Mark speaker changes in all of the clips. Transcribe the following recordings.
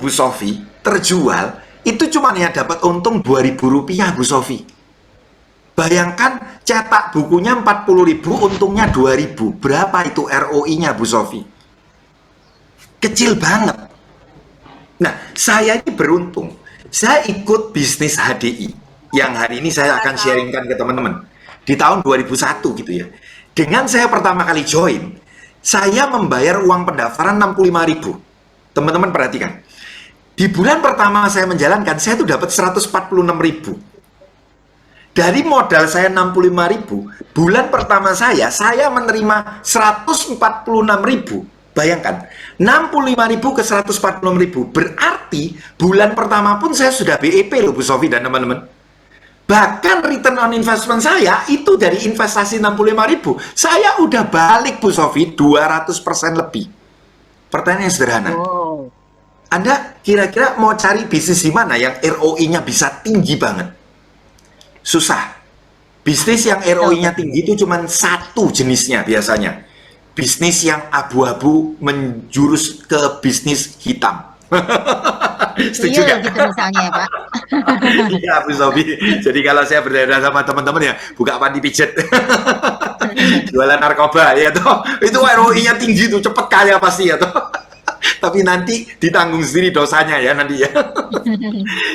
Speaker 1: Bu Sofi terjual itu cuma ya dapat untung Rp2.000 Bu Sofi. Bayangkan cetak bukunya 40.000, untungnya 2.000. Berapa itu ROI-nya Bu Sofi? Kecil banget. Nah, saya ini beruntung. Saya ikut bisnis HDI yang hari ini saya akan sharingkan ke teman-teman. Di tahun 2001 gitu ya. Dengan saya pertama kali join, saya membayar uang pendaftaran 65.000. Teman-teman perhatikan. Di bulan pertama saya menjalankan, saya tuh dapat 146.000. Dari modal saya 65.000, bulan pertama saya menerima 146.000. Bayangkan, 65.000 ke 146.000. Berarti bulan pertama pun saya sudah BEP loh Bu Sofi dan teman-teman. Bahkan return on investment saya itu dari investasi 65.000, saya udah balik Bu Sofi 200% lebih. Pertanyaan sederhana.
Speaker 2: Wow.
Speaker 1: Anda kira-kira mau cari bisnis di mana yang ROI-nya bisa tinggi banget? Susah. Bisnis yang ROI-nya tinggi itu cuma satu jenisnya biasanya. Bisnis yang abu-abu menjurus ke bisnis hitam. Setuju
Speaker 2: Iya
Speaker 1: nggak?
Speaker 2: gitu misalnya ya Pak.
Speaker 1: Iya, Bu Sofi. Jadi kalau saya berdaerah sama teman-teman ya, buka panti pijet. Jualan narkoba, ya toh. Itu ROI-nya tinggi tuh, cepet kaya pasti ya toh. Tapi nanti ditanggung sendiri dosanya ya nanti ya.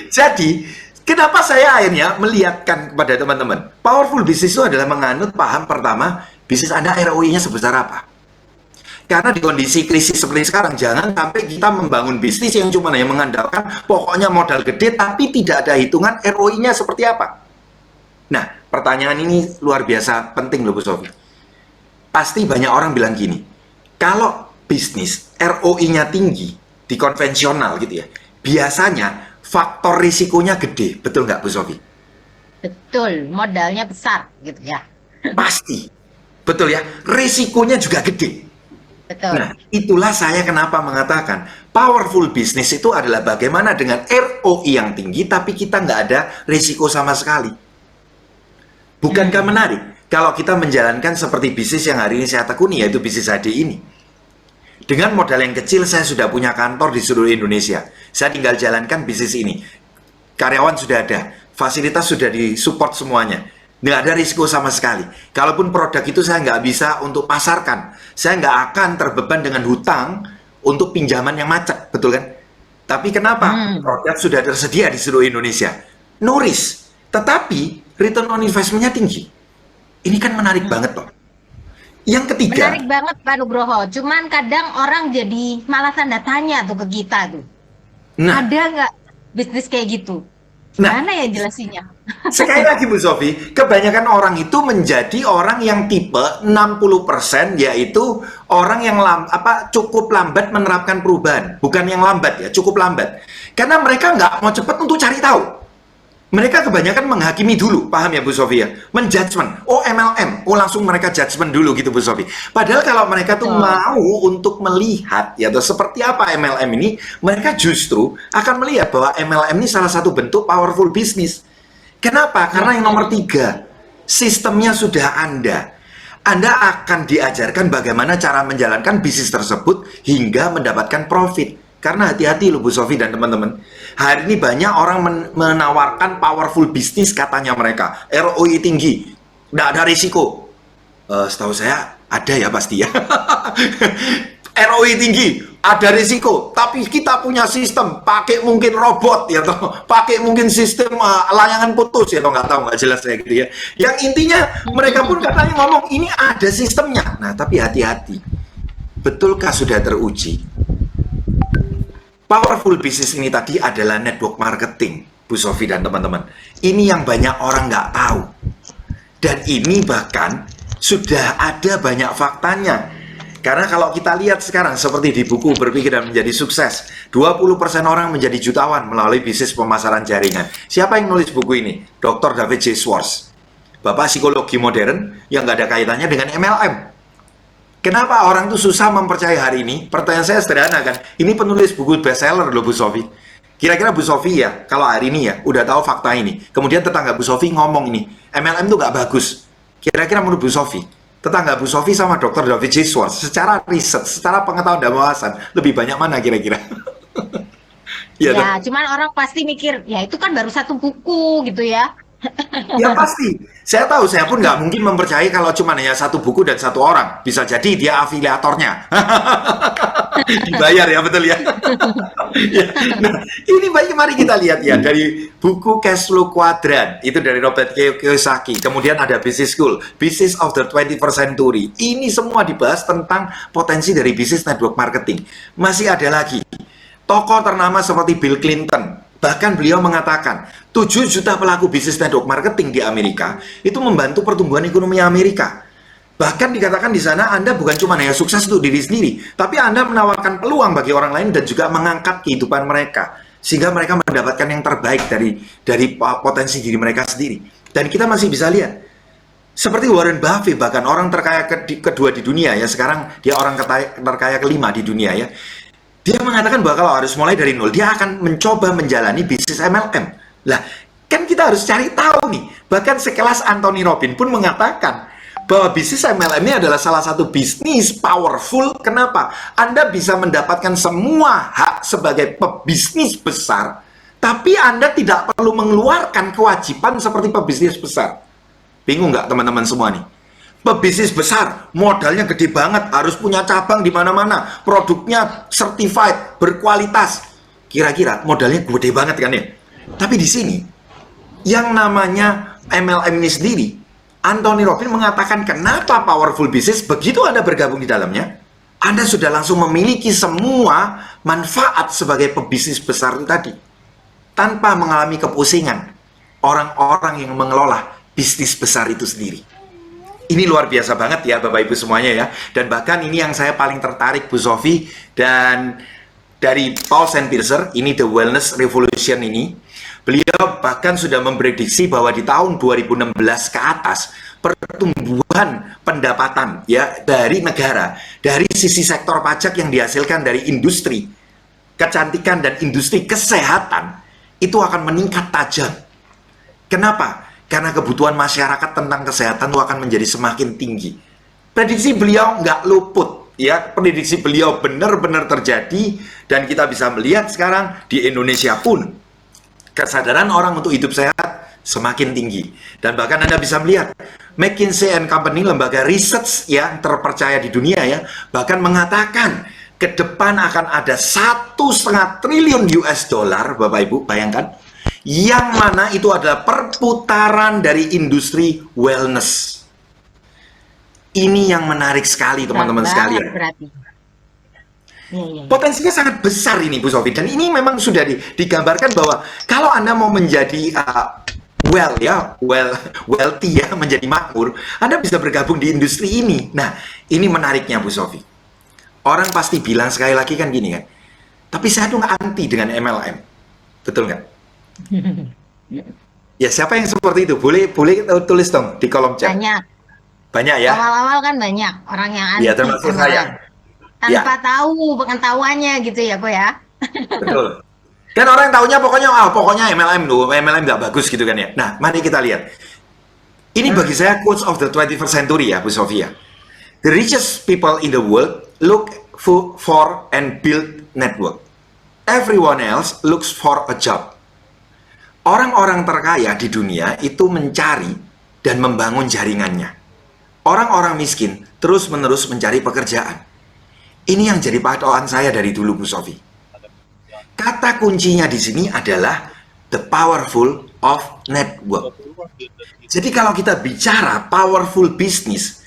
Speaker 1: Jadi, kenapa saya akhirnya melihatkan kepada teman-teman, powerful business itu adalah menganut paham pertama, bisnis Anda ROI-nya sebesar apa. Karena di kondisi krisis seperti sekarang, jangan sampai kita membangun bisnis yang cuma yang mengandalkan pokoknya modal gede, tapi tidak ada hitungan ROI-nya seperti apa. Nah, pertanyaan ini luar biasa penting loh Bu Sofi. Pasti banyak orang bilang gini, kalau bisnis ROI-nya tinggi di konvensional gitu ya, biasanya faktor risikonya gede, betul nggak Bu Sofi?
Speaker 2: Betul, modalnya besar gitu ya.
Speaker 1: Pasti, betul ya, risikonya juga gede.
Speaker 2: Betul.
Speaker 1: Nah, itulah saya kenapa mengatakan powerful business itu adalah bagaimana dengan ROI yang tinggi, tapi kita nggak ada risiko sama sekali. Bukankah menarik kalau kita menjalankan seperti bisnis yang hari ini saya tekuni, yaitu bisnis HD ini? Dengan modal yang kecil, saya sudah punya kantor di seluruh Indonesia. Saya tinggal jalankan bisnis ini. Karyawan sudah ada, fasilitas sudah disupport semuanya. Nggak ada risiko sama sekali. Kalaupun produk itu saya nggak bisa untuk pasarkan, saya nggak akan terbeban dengan hutang untuk pinjaman yang macet, betul kan? Tapi kenapa? Produk sudah tersedia di seluruh Indonesia. No risk. Tetapi return on investment-nya tinggi. Ini kan menarik banget loh. Yang ketiga,
Speaker 2: Menarik banget Pak Nugroho. Cuman kadang orang jadi malah tanda tanya tuh ke kita tuh.
Speaker 1: nah,
Speaker 2: Ada nggak bisnis kayak gitu?
Speaker 1: nah,
Speaker 2: Gimana ya jelasinnya?
Speaker 1: sekali lagi Bu Sofi, kebanyakan orang itu menjadi orang yang tipe 60%, yaitu orang yang cukup lambat menerapkan perubahan. Bukan yang lambat ya, cukup lambat. Karena mereka nggak mau cepat untuk cari tahu. Mereka kebanyakan menghakimi dulu, paham ya Bu Sofi ya? Menjudgment, oh MLM, oh langsung mereka judgment dulu gitu Bu Sofi. Padahal kalau mereka tuh mau untuk melihat ya, seperti apa MLM ini, mereka justru akan melihat bahwa MLM ini salah satu bentuk powerful business. Kenapa? Karena yang nomor 3, sistemnya sudah Anda. Anda akan diajarkan bagaimana cara menjalankan bisnis tersebut hingga mendapatkan profit. Karena hati-hati loh Bu Sofi dan teman-teman. Hari ini banyak orang menawarkan powerful bisnis katanya mereka. ROI tinggi, nggak ada risiko. Setahu saya ada ya pasti ya. ROI tinggi, ada risiko. Tapi kita punya sistem, pakai mungkin robot ya toh, pakai mungkin sistem layangan putus ya toh, nggak tahu, nggak jelas ya gitu ya. Yang intinya mereka pun katanya ngomong ini ada sistemnya. Nah tapi hati-hati, betulkah sudah teruji? Powerful business ini tadi adalah network marketing, Bu Sofi dan teman-teman. Ini yang banyak orang nggak tahu. Dan ini bahkan sudah ada banyak faktanya. Karena kalau kita lihat sekarang seperti di buku Berpikir dan Menjadi Sukses, 20% orang menjadi jutawan melalui bisnis pemasaran jaringan. Siapa yang nulis buku ini? Dr. David J. Schwartz. Bapak psikologi modern yang nggak ada kaitannya dengan MLM. Kenapa orang tuh susah mempercayai hari ini? Pertanyaan saya sederhana kan. Ini penulis buku bestseller loh Bu Sofi. Kira-kira Bu Sofi ya, kalau hari ini ya, udah tahu fakta ini. Kemudian tetangga Bu Sofi ngomong ini, MLM tuh nggak bagus. Kira-kira menurut Bu Sofi, tetangga Bu Sofi sama Dr. David J. Schwartz, secara riset, secara pengetahuan dan wawasan, lebih banyak mana kira-kira? Iya toh?
Speaker 2: Ya, cuman orang pasti mikir, ya itu kan baru satu buku gitu ya.
Speaker 1: Ya pasti. Saya tahu, saya pun nggak mungkin mempercayai kalau cuma hanya satu buku dan satu orang. Bisa jadi dia afiliatornya. Dibayar ya, betul ya. Ya. Nah, ini baik, mari kita lihat ya dari buku Cash Flow Quadrant itu dari Robert Kiyosaki. Kemudian ada Business School, Business of the 21st Century. Ini semua dibahas tentang potensi dari bisnis network marketing. Masih ada lagi tokoh ternama seperti Bill Clinton. Bahkan beliau mengatakan 7 juta pelaku bisnis network marketing di Amerika itu membantu pertumbuhan ekonomi Amerika. Bahkan dikatakan di sana Anda bukan cuma hanya sukses untuk diri sendiri, tapi Anda menawarkan peluang bagi orang lain dan juga mengangkat kehidupan mereka sehingga mereka mendapatkan yang terbaik dari potensi diri mereka sendiri. Dan kita masih bisa lihat seperti Warren Buffett, bahkan orang terkaya kedua di dunia ya, sekarang dia orang terkaya kelima di dunia ya. Dia mengatakan bahwa kalau harus mulai dari nol, dia akan mencoba menjalani bisnis MLM. Lah, kan kita harus cari tahu nih. Bahkan sekelas Anthony Robbins pun mengatakan bahwa bisnis MLM ini adalah salah satu bisnis powerful. Kenapa? Anda bisa mendapatkan semua hak sebagai pebisnis besar, tapi Anda tidak perlu mengeluarkan kewajiban seperti pebisnis besar. Bingung nggak teman-teman semua nih? Pebisnis besar, modalnya gede banget, harus punya cabang di mana-mana, produknya certified, berkualitas. Kira-kira modalnya gede banget kan ya? Tapi di sini, yang namanya MLM ini sendiri, Anthony Robbins mengatakan kenapa powerful business, begitu Anda bergabung di dalamnya, Anda sudah langsung memiliki semua manfaat sebagai pebisnis besar itu tadi. Tanpa mengalami kepusingan orang-orang yang mengelola bisnis besar itu sendiri. Ini luar biasa banget ya Bapak Ibu semuanya ya. Dan bahkan ini yang saya paling tertarik Bu Sofi, dan dari Paul Sandpiercer, ini The Wellness Revolution ini, beliau bahkan sudah memprediksi bahwa di tahun 2016 ke atas pertumbuhan pendapatan ya dari negara, dari sisi sektor pajak yang dihasilkan dari industri kecantikan dan industri kesehatan itu akan meningkat tajam. Kenapa? Karena kebutuhan masyarakat tentang kesehatan itu akan menjadi semakin tinggi. Prediksi beliau nggak luput, ya. Prediksi beliau benar-benar terjadi, dan kita bisa melihat sekarang di Indonesia pun kesadaran orang untuk hidup sehat semakin tinggi. Dan bahkan Anda bisa melihat McKinsey & Company, lembaga research yang terpercaya di dunia ya, bahkan mengatakan ke depan akan ada 1,5 triliun US dollar, Bapak Ibu, bayangkan, yang mana itu adalah perputaran dari industri wellness. Ini yang menarik sekali teman-teman sekalian.
Speaker 2: Berarti. Ya.
Speaker 1: Potensinya sangat besar ini Bu Sofi, dan ini memang sudah digambarkan bahwa kalau Anda mau menjadi wealthy ya, menjadi makmur, Anda bisa bergabung di industri ini. Nah, ini menariknya Bu Sofi. Orang pasti bilang sekali lagi kan gini kan, tapi saya tuh nggak anti dengan MLM, betul nggak? Ya, siapa yang seperti itu? Boleh tulis dong di kolom chat. Banyak ya.
Speaker 2: Awal-awal kan banyak orang yang anti.
Speaker 1: Ya, termasuk saya.
Speaker 2: Tanpa tahu pengetahuannya gitu ya, Ko ya.
Speaker 1: Betul. Dan orang yang tahunya pokoknya MLM tuh, MLM nggak bagus gitu kan ya. Nah, mari kita lihat. Ini bagi saya quotes of the 21st century ya, Bu Sofia. The richest people in the world look for and build network. Everyone else looks for a job. Orang-orang terkaya di dunia itu mencari dan membangun jaringannya. Orang-orang miskin terus-menerus mencari pekerjaan. Ini yang jadi patokan saya dari dulu, Bu Sofi. Kata kuncinya di sini adalah the powerful of network. Jadi kalau kita bicara powerful business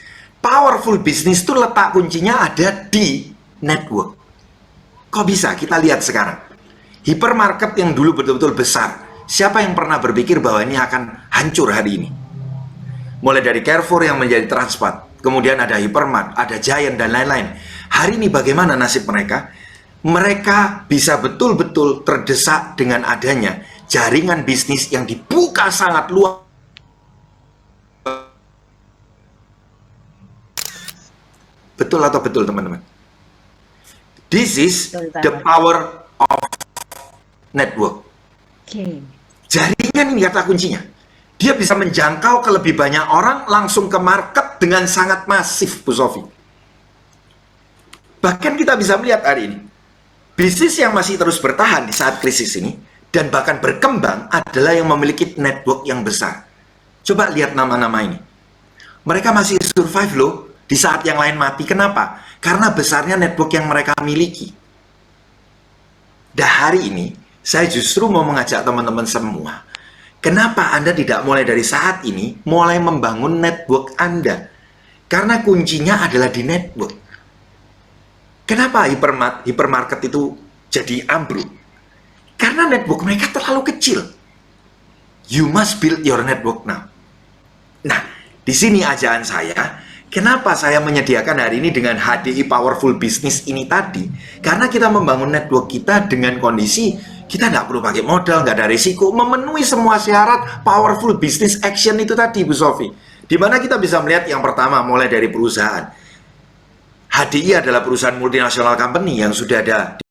Speaker 1: itu letak kuncinya ada di network. Kok bisa? Kita lihat sekarang. Hypermarket yang dulu betul-betul besar. Siapa yang pernah berpikir bahwa ini akan hancur hari ini? Mulai dari Carrefour yang menjadi Transmart, kemudian ada Hypermart, ada Giant, dan lain-lain. Hari ini bagaimana nasib mereka? Mereka bisa betul-betul terdesak dengan adanya jaringan bisnis yang dibuka sangat luas. Betul atau betul, teman-teman? This is the power of network. Jaringan ini kata kuncinya. Dia bisa menjangkau ke lebih banyak orang langsung ke market dengan sangat masif, Bu Sofi. Bahkan kita bisa melihat hari ini, Bisnis yang masih terus bertahan di saat krisis ini dan bahkan berkembang adalah yang memiliki network yang besar. Coba lihat nama-nama ini. Mereka masih survive loh di saat yang lain mati. Kenapa? Karena besarnya network yang mereka miliki. Dan hari ini, saya justru mau mengajak teman-teman semua. Kenapa Anda tidak mulai dari saat ini, mulai membangun network Anda? Karena kuncinya adalah di network. Kenapa hipermarket itu jadi ambruk? Karena network mereka terlalu kecil. You must build your network now. Nah, di sini ajakan saya, kenapa saya menyediakan hari ini dengan HDI Powerful Business ini tadi? Karena kita membangun network kita dengan kondisi kita nggak perlu pakai modal, nggak ada risiko, memenuhi semua syarat Powerful Business Action itu tadi, Bu Sofi. Di mana kita bisa melihat yang pertama mulai dari perusahaan. HDI adalah perusahaan multinasional company yang sudah ada